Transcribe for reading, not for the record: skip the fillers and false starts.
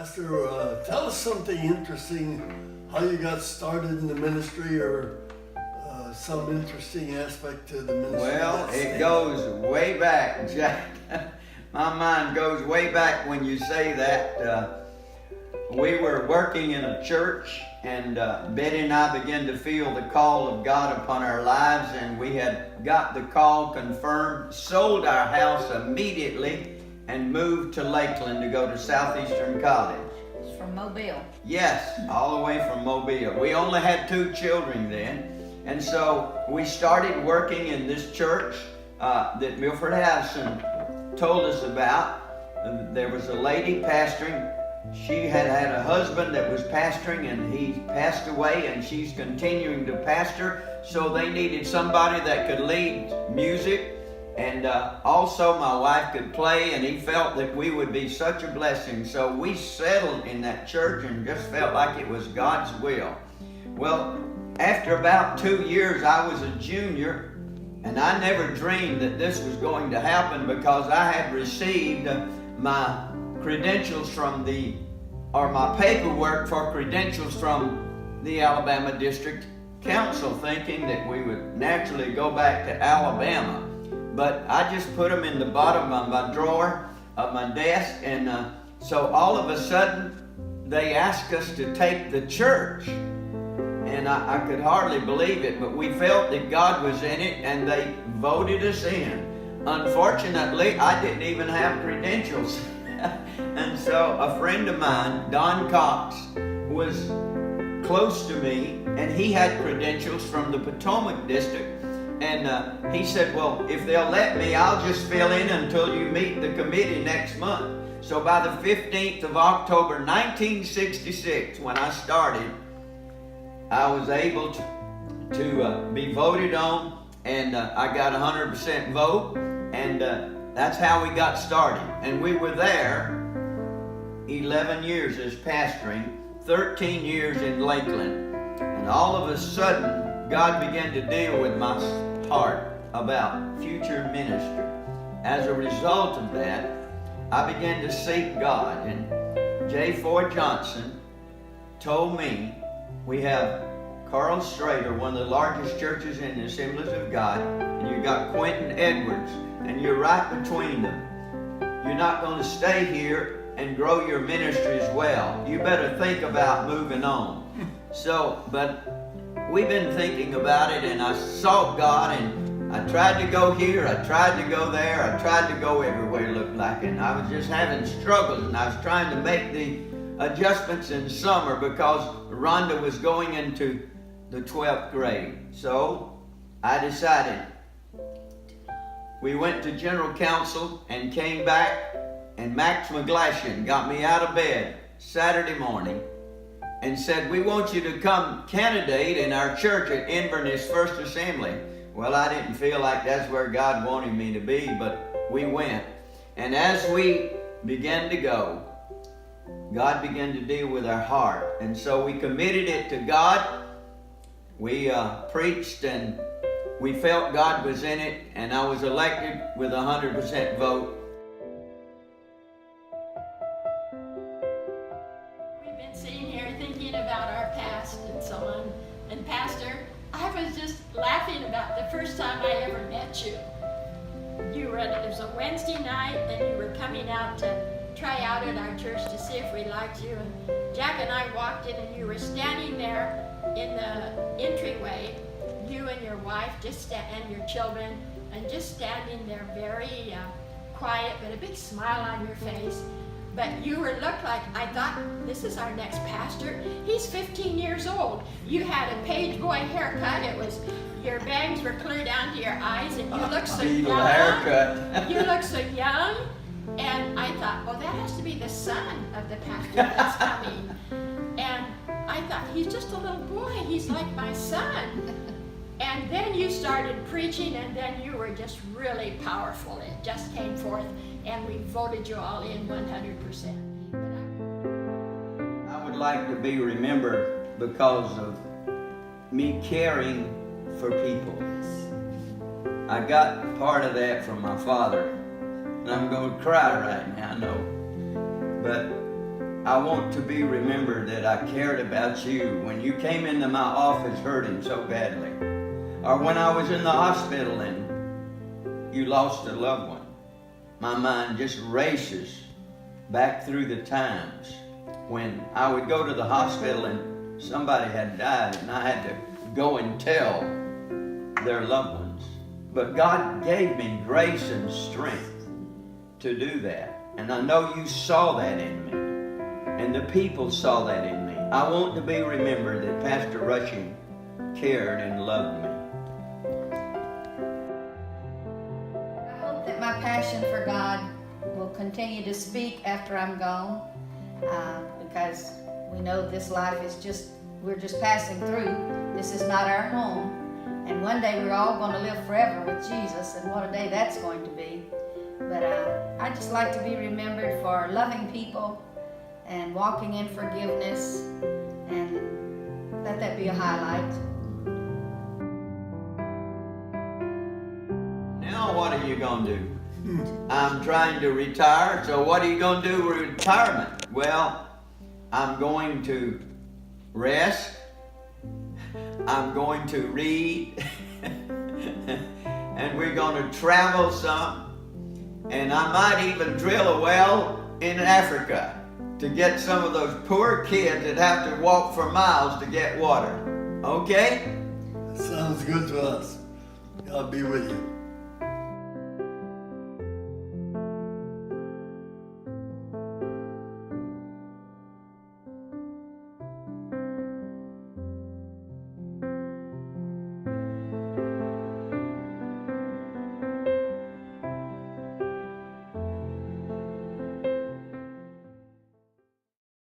Pastor, tell us something interesting, how you got started in the ministry, or some interesting aspect to the ministry. Well, it goes way back, Jack. My mind goes way back when you say that. We were working in a church, and Betty and I began to feel the call of God upon our lives, and we had got the call confirmed, sold our house immediately, and moved to Lakeland to go to Southeastern College. It's from Mobile. Yes, all the way from Mobile. We only had 2 children then, and so we started working in this church that Milford Addison told us about. There was a lady pastoring. She had a husband that was pastoring, and he passed away, and she's continuing to pastor. So they needed somebody that could lead music, and also my wife could play, and he felt that we would be such a blessing. So we settled in that church and just felt like it was God's will. Well, after about 2 years, I was a junior, and I never dreamed that this was going to happen, because I had received my credentials from my paperwork for credentials from the Alabama District Council, thinking that we would naturally go back to Alabama. But I just put them in the bottom of my drawer of my desk, and so all of a sudden they asked us to take the church. And I could hardly believe it, but we felt that God was in it, and they voted us in. Unfortunately, I didn't even have credentials. And so a friend of mine, Don Cox, was close to me, and he had credentials from the Potomac District. And he said, well, if they'll let me, I'll just fill in until you meet the committee next month. So by the 15th of October, 1966, when I started, I was able to be voted on, and I got 100% vote, and that's how we got started. And we were there 11 years as pastoring, 13 years in Lakeland. And all of a sudden, God began to deal with my heart about future ministry. As a result of that, I began to seek God. And J. Ford Johnson told me, we have Carl Strader, one of the largest churches in the Assemblies of God, and you got Quentin Edwards, and you're right between them. You're not going to stay here and grow your ministry as well. You better think about moving on. So, but we've been thinking about it, and I sought God, and I tried to go here, I tried to go there, I tried to go everywhere it looked like, and I was just having struggles, and I was trying to make the adjustments in summer because Rhonda was going into the 12th grade. So I decided. We went to General Council and came back, and Max McGlashan got me out of bed Saturday morning and said, we want you to come candidate in our church at Inverness First Assembly. Well, I didn't feel like that's where God wanted me to be, but we went. And as we began to go, God began to deal with our heart. And so we committed it to God. We preached, and we felt God was in it, and I was elected with 100% vote. We've been sitting here thinking about our past and so on. And Pastor, I was just laughing about the first time I ever met you. It was a Wednesday night, and you were coming out to try out at our church to see if we liked you. And Jack and I walked in, and you were standing there in the entryway, you and your wife and your children, and just standing there very quiet, but a big smile on your face. But you looked like, I thought, this is our next pastor. He's 15 years old. You had a page boy haircut. Your bangs were clear down to your eyes, and you look so young. Haircut. You look so young. And I thought, oh, that has to be the son of the pastor that's coming. And I thought, he's just a little boy. He's like my son. And then you started preaching, and then you were just really powerful. It just came forth, and we voted you all in 100%. I would like to be remembered because of me caring for people. I got part of that from my father, and I'm going to cry right now, I know. But I want to be remembered that I cared about you when you came into my office hurting so badly. Or when I was in the hospital and you lost a loved one. My mind just races back through the times when I would go to the hospital and somebody had died and I had to go and tell their loved ones. But God gave me grace and strength to do that. And I know you saw that in me. And the people saw that in me. I want to be remembered that Pastor Rushing cared and loved me. I hope that my passion for God will continue to speak after I'm gone, because we know this life is we're just passing through. This is not our home. And one day we're all going to live forever with Jesus, and what a day that's going to be. But I just like to be remembered for loving people and walking in forgiveness, and let that be a highlight. Now what are you going to do? I'm trying to retire, so what are you going to do with retirement? Well, I'm going to rest. I'm going to read. And we're going to travel some. And I might even drill a well in Africa to get some of those poor kids that have to walk for miles to get water. Okay? Sounds good to us. God be with you.